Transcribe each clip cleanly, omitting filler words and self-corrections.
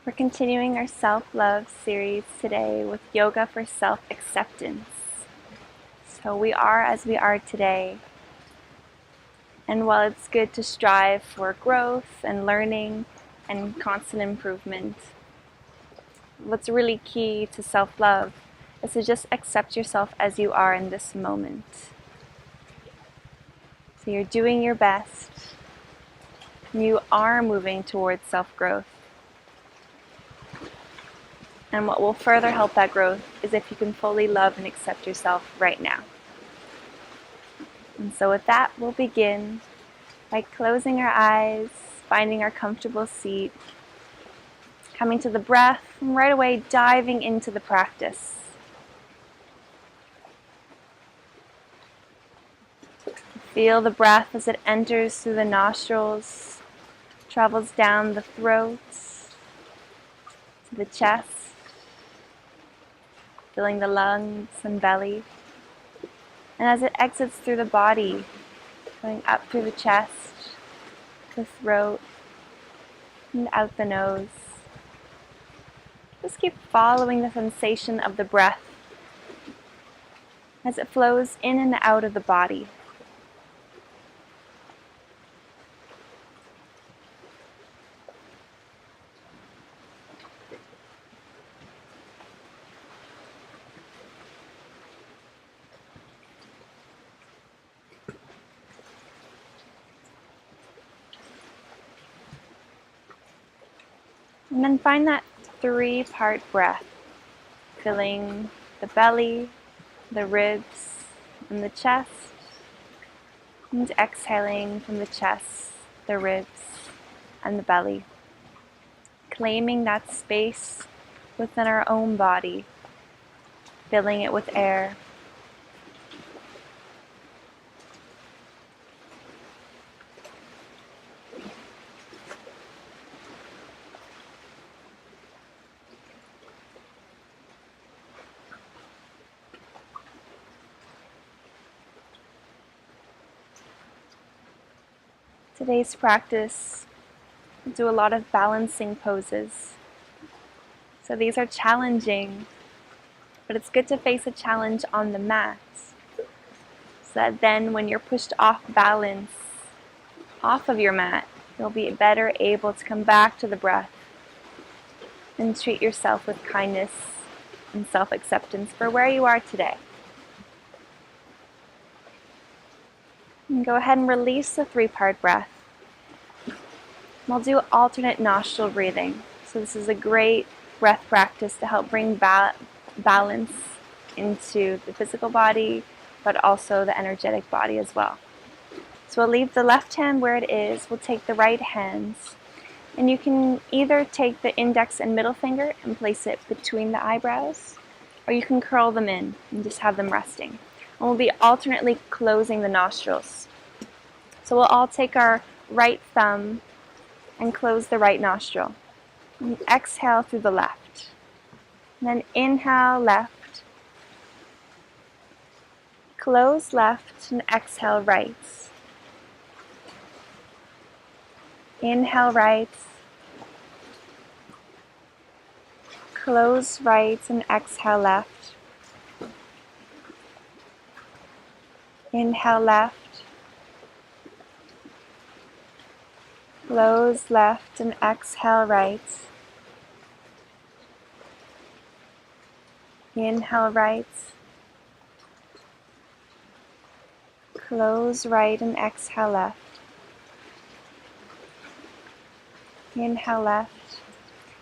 We're continuing our self-love series today with yoga for self-acceptance. So we are as we are today. And while it's good to strive for growth and learning and constant improvement, what's really key to self-love is to just accept yourself as you are in this moment. So you're doing your best. You are moving towards self-growth. And what will further help that growth is if you can fully love and accept yourself right now. And so with that, we'll begin by closing our eyes, finding our comfortable seat, coming to the breath, and right away diving into the practice. Feel the breath as it enters through the nostrils, travels down the throat, to the chest, filling the lungs and belly. And as it exits through the body, going up through the chest, the throat, and out the nose. Just keep following the sensation of the breath as it flows in and out of the body. And then find that three-part breath, filling the belly, the ribs, and the chest, and exhaling from the chest, the ribs, and the belly, claiming that space within our own body, filling it with air. Today's practice, we'll do a lot of balancing poses. So these are challenging, but it's good to face a challenge on the mat. So that then when you're pushed off balance, off of your mat, you'll be better able to come back to the breath and treat yourself with kindness and self-acceptance for where you are today. And go ahead and release the three-part breath. We'll do alternate nostril breathing. So this is a great breath practice to help bring balance into the physical body, but also the energetic body as well. So we'll leave the left hand where it is. We'll take the right hand, and you can either take the index and middle finger and place it between the eyebrows, or you can curl them in and just have them resting. And we'll be alternately closing the nostrils. So we'll all take our right thumb and close the right nostril. And exhale through the left. And then inhale left. Close left and exhale right. Inhale right. Close right and exhale left. Inhale left. Close left and exhale right. Inhale right. Close right and exhale left. Inhale left.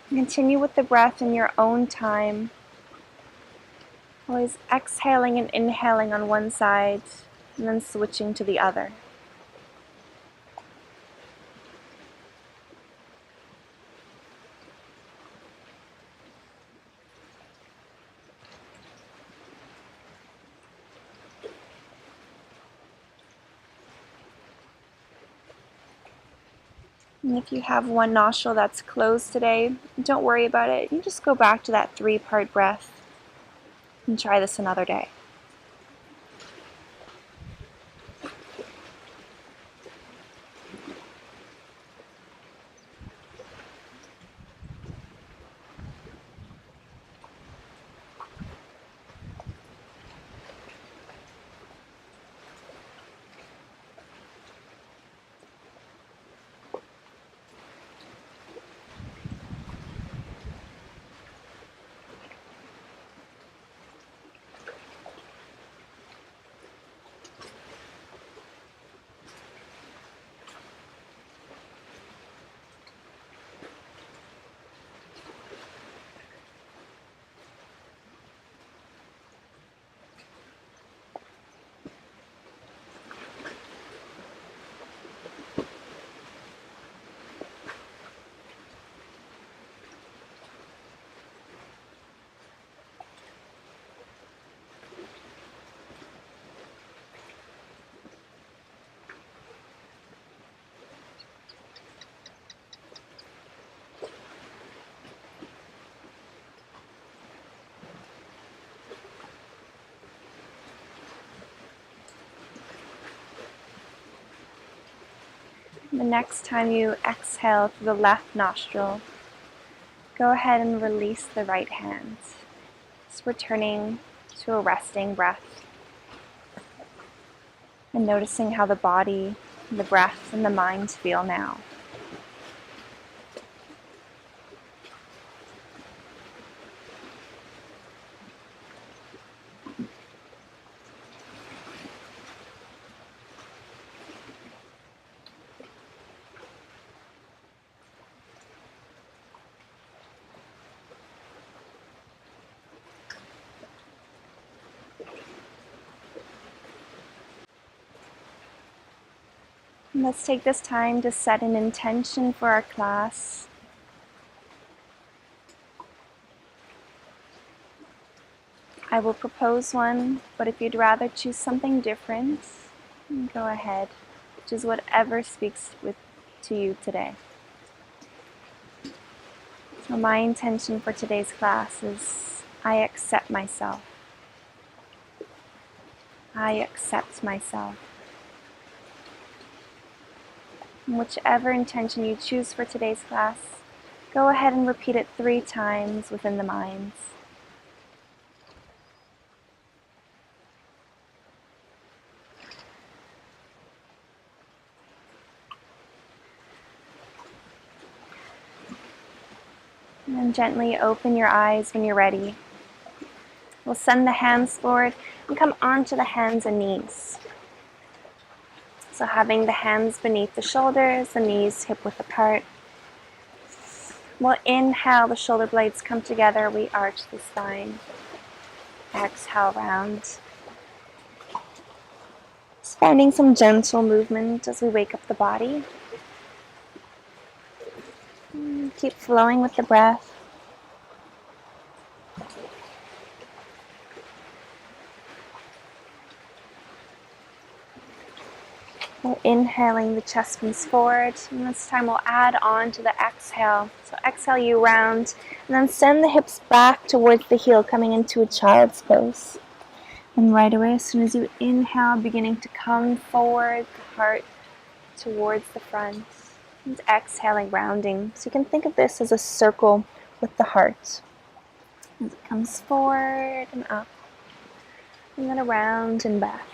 And continue with the breath in your own time. Always exhaling and inhaling on one side and then switching to the other. And if you have one nostril that's closed today, don't worry about it. You just go back to that three-part breath and try this another day. The next time you exhale through the left nostril, go ahead and release the right hand. Just returning to a resting breath and noticing how the body, the breath, and the mind feel now. And let's take this time to set an intention for our class. I will propose one, but if you'd rather choose something different, go ahead. Choose whatever speaks to you today. So my intention for today's class is, I accept myself. I accept myself. And whichever intention you choose for today's class, go ahead and repeat it 3 times within the minds. And then gently open your eyes when you're ready. We'll send the hands forward and come onto the hands and knees. So having the hands beneath the shoulders, the knees hip-width apart. We'll inhale, the shoulder blades come together, we arch the spine. Exhale, round. Just finding some gentle movement as we wake up the body. Keep flowing with the breath. We're inhaling, the chest comes forward, and this time we'll add on to the exhale. So exhale, you round, and then send the hips back towards the heel, coming into a child's pose. And right away, as soon as you inhale, beginning to come forward, the heart towards the front, and exhaling, rounding. So you can think of this as a circle with the heart. As it comes forward and up, and then around and back.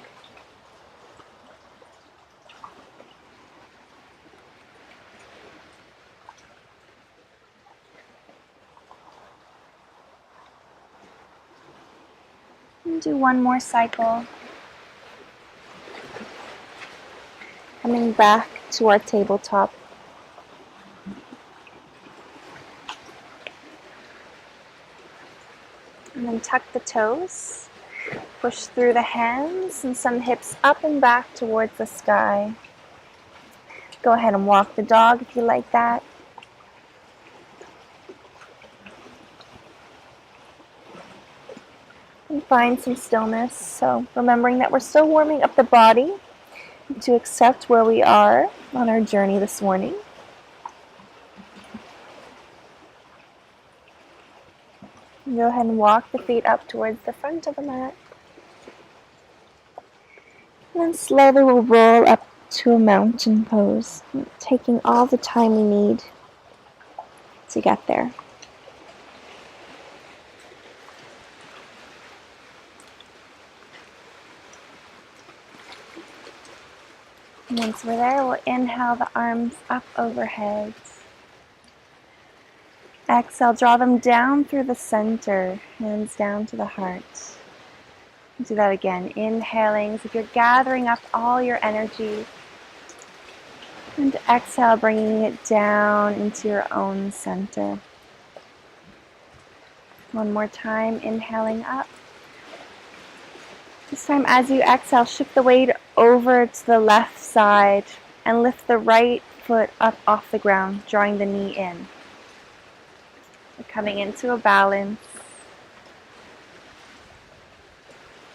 And do one more cycle. Coming back to our tabletop. And then tuck the toes. Push through the hands and send the hips up and back towards the sky. Go ahead and walk the dog if you like that. And find some stillness. So remembering that we're still warming up the body to accept where we are on our journey this morning. And go ahead and walk the feet up towards the front of the mat. And then slowly we'll roll up to a mountain pose, taking all the time we need to get there. And once we're there, we'll inhale the arms up overhead. Exhale, draw them down through the center, hands down to the heart. Do that again, inhaling as if you're gathering up all your energy. And exhale, bringing it down into your own center. One more time, inhaling up. This time, as you exhale, shift the weight over to the left side and lift the right foot up off the ground, drawing the knee in. We're coming into a balance.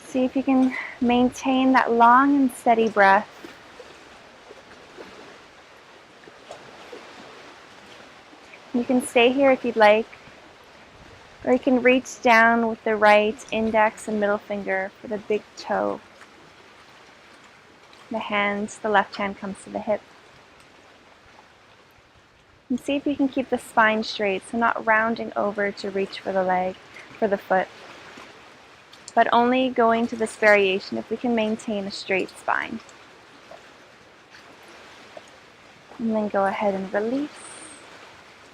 See if you can maintain that long and steady breath. You can stay here if you'd like, or you can reach down with the right index and middle finger for the big toe. The left hand comes to the hip. And see if you can keep the spine straight, so not rounding over to reach for the leg, for the foot, but only going to this variation if we can maintain a straight spine. And then go ahead and release.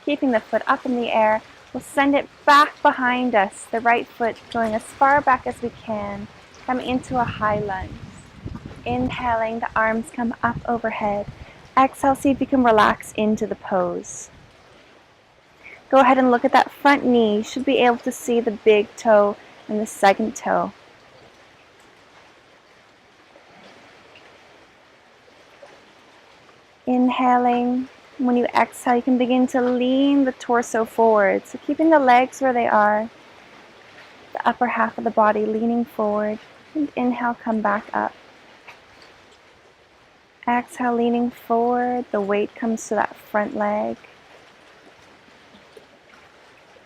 Keeping the foot up in the air, we'll send it back behind us, the right foot going as far back as we can. Come into a high lunge. Inhaling, the arms come up overhead. Exhale, see if you can relax into the pose. Go ahead and look at that front knee. You should be able to see the big toe and the second toe. Inhaling. When you exhale, you can begin to lean the torso forward. So keeping the legs where they are, the upper half of the body leaning forward. And inhale, come back up. Exhale, leaning forward. The weight comes to that front leg.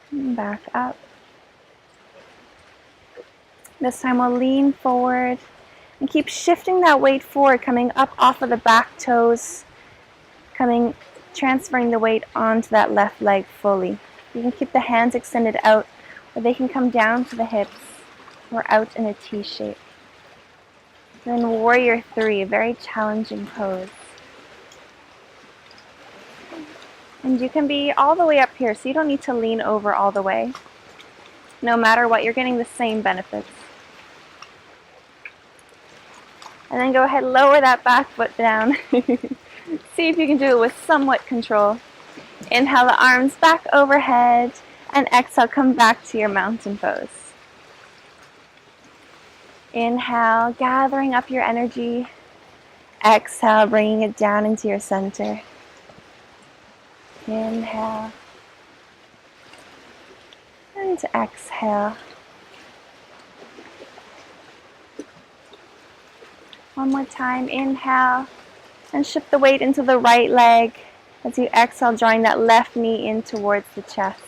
And back up. This time we'll lean forward and keep shifting that weight forward, coming up off of the back toes, transferring the weight onto that left leg fully. You can keep the hands extended out, or they can come down to the hips or out in a T shape. Then Warrior 3, a very challenging pose. And you can be all the way up here, so you don't need to lean over all the way. No matter what, you're getting the same benefits. And then go ahead, lower that back foot down. See if you can do it with somewhat control. Inhale the arms back overhead, and exhale, come back to your mountain pose. Inhale, gathering up your energy. Exhale, bringing it down into your center. Inhale. And exhale. One more time, inhale. And shift the weight into the right leg as you exhale, drawing that left knee in towards the chest.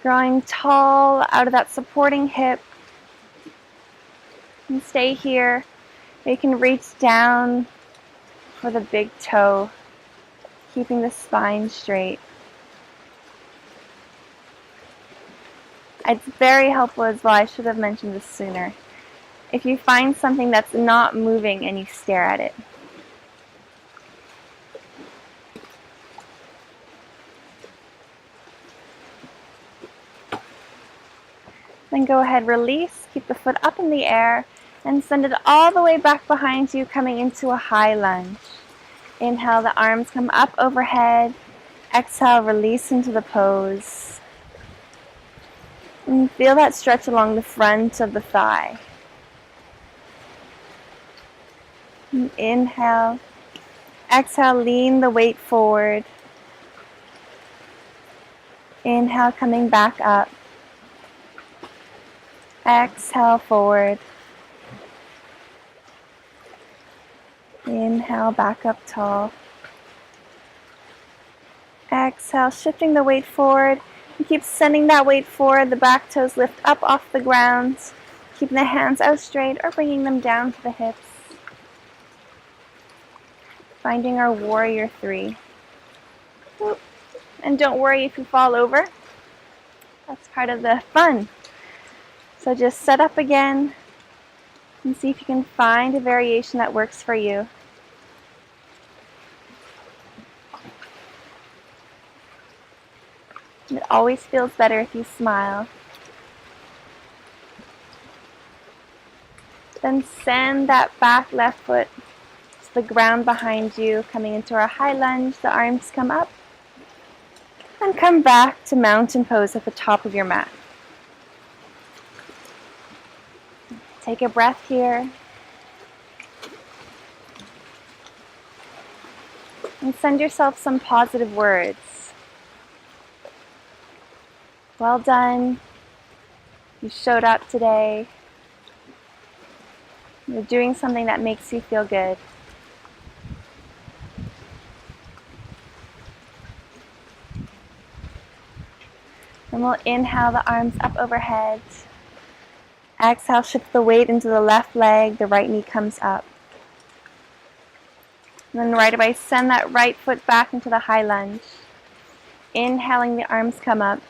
Growing tall out of that supporting hip. And stay here. You can reach down for the big toe, keeping the spine straight. It's very helpful as well. I should have mentioned this sooner. If you find something that's not moving and you stare at it. Then go ahead, release, keep the foot up in the air, and send it all the way back behind you, coming into a high lunge. Inhale, the arms come up overhead. Exhale, release into the pose. And feel that stretch along the front of the thigh. And inhale. Exhale, lean the weight forward. Inhale, coming back up. Exhale, forward. Inhale, back up tall. Exhale, shifting the weight forward. And keep sending that weight forward. The back toes lift up off the ground. Keeping the hands out straight or bringing them down to the hips. Finding our Warrior 3. And don't worry if you fall over. That's part of the fun. So just set up again and see if you can find a variation that works for you. It always feels better if you smile. Then send that back left foot to the ground behind you, coming into our high lunge. The arms come up and come back to mountain pose at the top of your mat. Take a breath here. And send yourself some positive words. Well done. You showed up today. You're doing something that makes you feel good. Then we'll inhale the arms up overhead. Exhale, shift the weight into the left leg. The right knee comes up. And then right away, send that right foot back into the high lunge. Inhaling, the arms come up.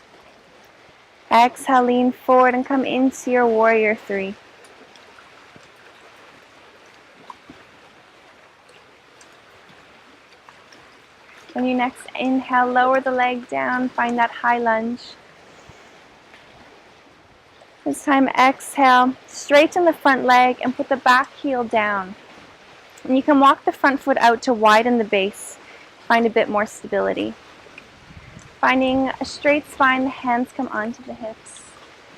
Exhale, lean forward and come into your warrior three. When you next inhale, lower the leg down, find that high lunge. This time, exhale, straighten the front leg and put the back heel down. And you can walk the front foot out to widen the base, find a bit more stability. Finding a straight spine, the hands come onto the hips.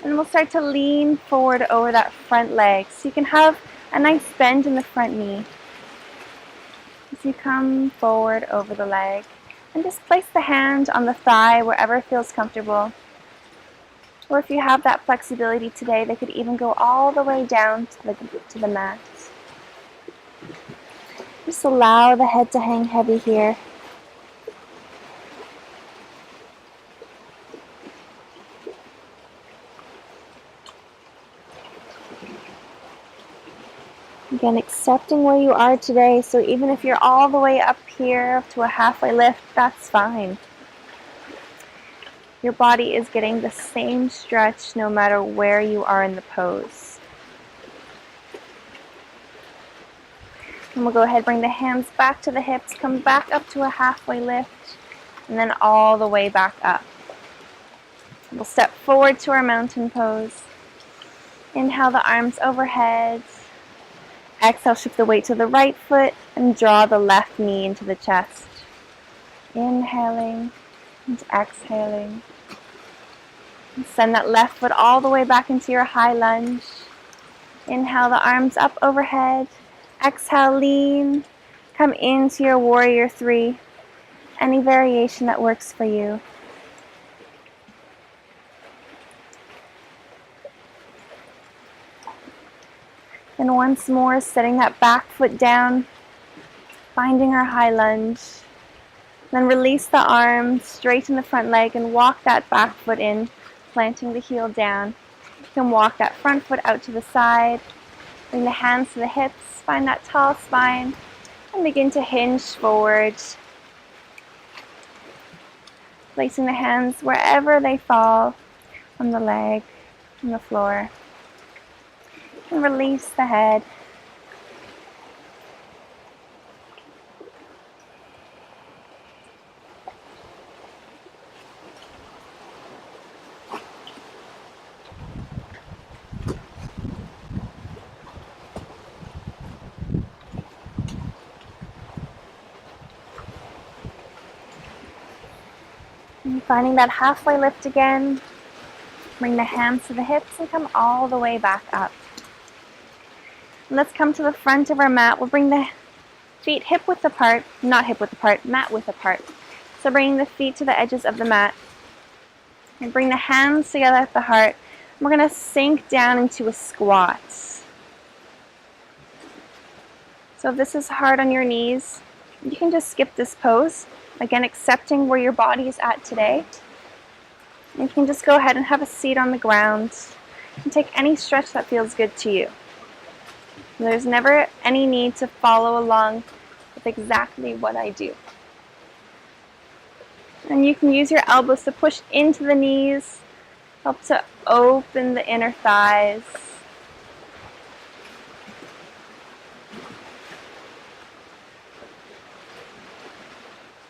And we'll start to lean forward over that front leg. So you can have a nice bend in the front knee. As you come forward over the leg. And just place the hand on the thigh wherever it feels comfortable. Or if you have that flexibility today, they could even go all the way down to the mat. Just allow the head to hang heavy here. Again, accepting where you are today. So even if you're all the way up here to a halfway lift, that's fine. Your body is getting the same stretch no matter where you are in the pose. And we'll go ahead and bring the hands back to the hips, come back up to a halfway lift, and then all the way back up. We'll step forward to our mountain pose. Inhale the arms overhead. Exhale, shift the weight to the right foot and draw the left knee into the chest. Inhaling and exhaling. And send that left foot all the way back into your high lunge. Inhale the arms up overhead. Exhale, lean. Come into your warrior three. Any variation that works for you. And once more, setting that back foot down, finding our high lunge. Then release the arms, straighten the front leg, and walk that back foot in, planting the heel down. You can walk that front foot out to the side, bring the hands to the hips, find that tall spine, and begin to hinge forward. Placing the hands wherever they fall, on the leg, on the floor. And release the head. And finding that halfway lift again. Bring the hands to the hips and come all the way back up. Let's come to the front of our mat. We'll bring the feet hip width apart, not hip width apart, mat width apart. So bringing the feet to the edges of the mat. And bring the hands together at the heart. We're going to sink down into a squat. So if this is hard on your knees, you can just skip this pose. Again, accepting where your body is at today. And you can just go ahead and have a seat on the ground. And take any stretch that feels good to you. There's never any need to follow along with exactly what I do. And you can use your elbows to push into the knees, help to open the inner thighs.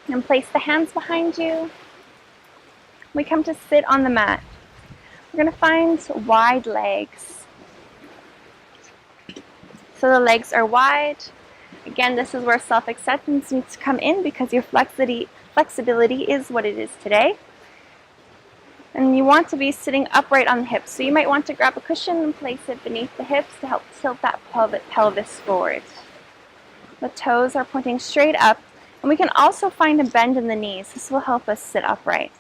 And place the hands behind you. We come to sit on the mat. We're going to find wide legs. So the legs are wide. Again, this is where self-acceptance needs to come in because your flexibility is what it is today. And you want to be sitting upright on the hips. So you might want to grab a cushion and place it beneath the hips to help tilt that pelvis forward. The toes are pointing straight up. And we can also find a bend in the knees. This will help us sit upright.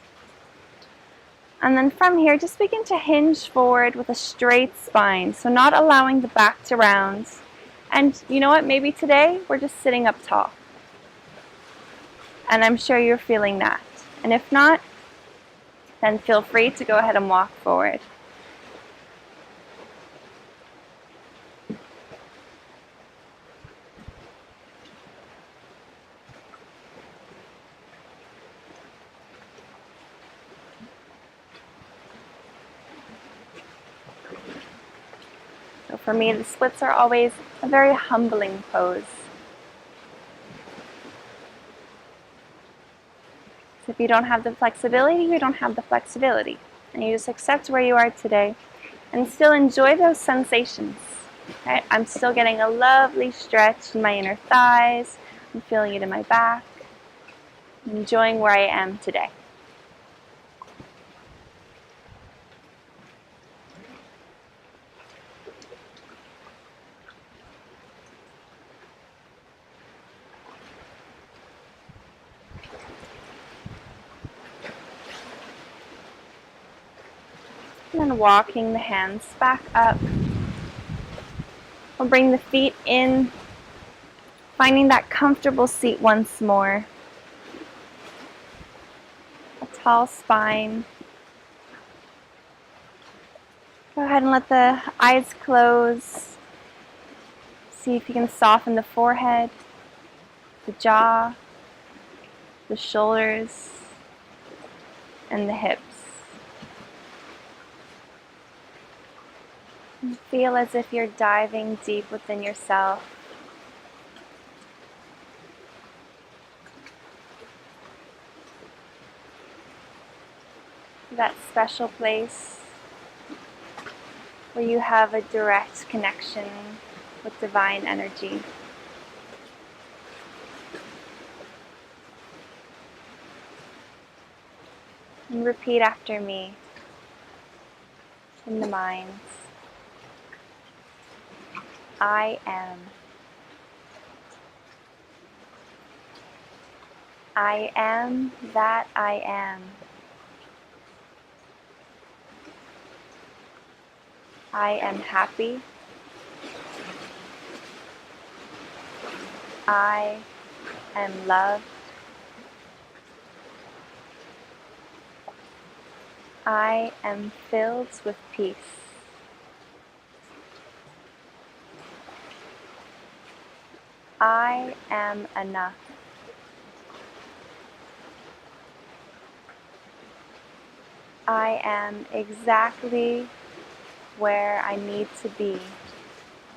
And then from here, just begin to hinge forward with a straight spine. So not allowing the back to round. And you know what? Maybe today we're just sitting up tall. And I'm sure you're feeling that. And if not, then feel free to go ahead and walk forward. For me, the splits are always a very humbling pose. So if you don't have the flexibility, you don't have the flexibility. And you just accept where you are today and still enjoy those sensations. Right? I'm still getting a lovely stretch in my inner thighs. I'm feeling it in my back. I'm enjoying where I am today. And then walking the hands back up. We'll bring the feet in, finding that comfortable seat once more. A tall spine. Go ahead and let the eyes close. See if you can soften the forehead, the jaw, the shoulders, and the hips. And feel as if you're diving deep within yourself. That special place where you have a direct connection with divine energy. And repeat after me in the mind. I am. I am that I am. I am happy. I am loved. I am filled with peace. I am enough. I am exactly where I need to be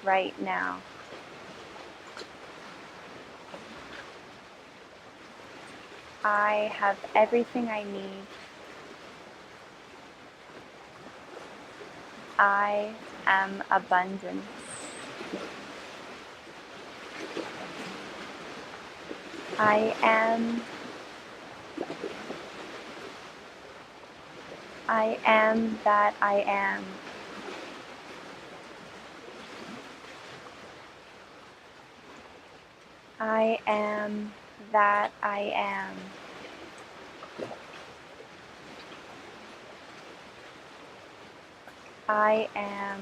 right now. I have everything I need. I am abundance. I am that I am. I am that I am. I am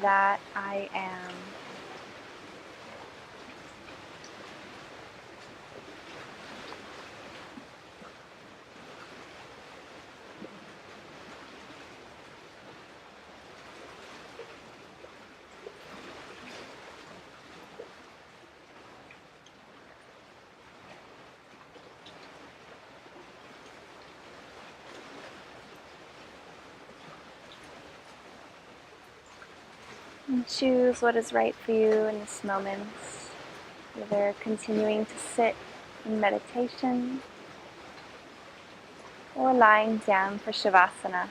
that I am. And choose what is right for you in this moment, either continuing to sit in meditation or lying down for Shavasana.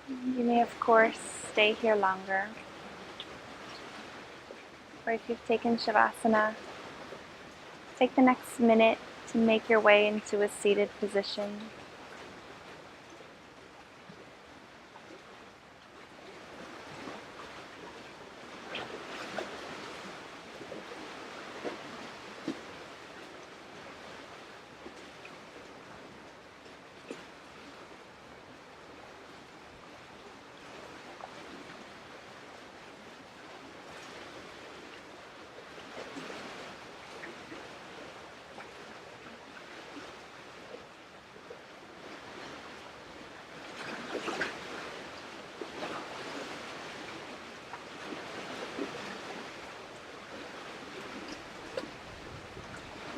You may, of course, stay here longer. Or if you've taken Shavasana, take the next minute to make your way into a seated position.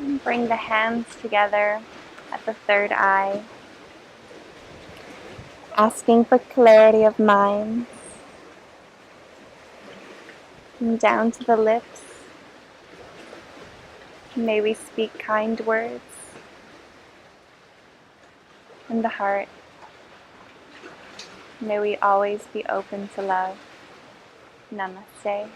And bring the hands together at the third eye, asking for clarity of mind. And down to the lips, may we speak kind words. And the heart, may we always be open to love. Namaste.